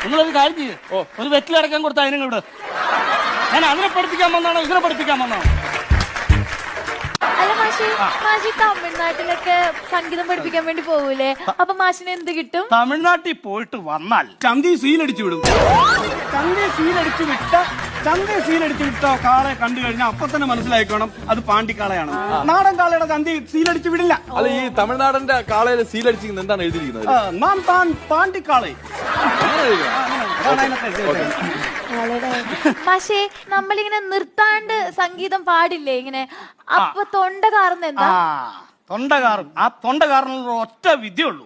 നിങ്ങളൊരു കാര്യം ചെയ്യ്, ഒരു വെറ്റിലടക്കാൻ കൊടുത്ത അതിനും ഇവിടെ ഞാൻ അതിനെ പഠിപ്പിക്കാൻ വന്നാണോ ഇതിനെ പഠിപ്പിക്കാൻ വന്നാണോ? അല്ല മാഷി, മാഷി തമിഴ്നാട്ടിലൊക്കെ സംഗീതം പഠിപ്പിക്കാൻ വേണ്ടി പോകൂലേ? അപ്പൊ മാഷിന് എന്ത് കിട്ടും? തമിഴ്നാട്ടിൽ പോയിട്ട് വന്നാൽ ചന്തി സീലടിച്ചു വിടും. ചന്തി സീലടിച്ചു വിട്ട കാളെ കണ്ടു കഴിഞ്ഞാൽ അപ്പൊ തന്നെ മനസ്സിലാക്കണം അത് പാണ്ടിക്കാളയാണ്. നാടൻ കാളയുടെ ചന്തി സീലടിച്ചു വിടില്ല. അല്ല, ഈ തമിഴ്നാടിന്റെ കാളയിൽ സീലടിച്ചിരിക്കുന്നത് എന്താണ് എഴുതിയിരിക്കുന്നത്? നാം താൻ പാണ്ടിക്കാളെ. പക്ഷേ നമ്മളിങ്ങനെ നിർത്താണ്ട് സംഗീതം പാടില്ലേ ഇങ്ങനെ? അപ്പൊ തൊണ്ട കാർന്ന് എന്താ? തൊണ്ട കാറും. ആ തൊണ്ട കാറിനുള്ള ഒറ്റ വിദ്യയുള്ളൂ.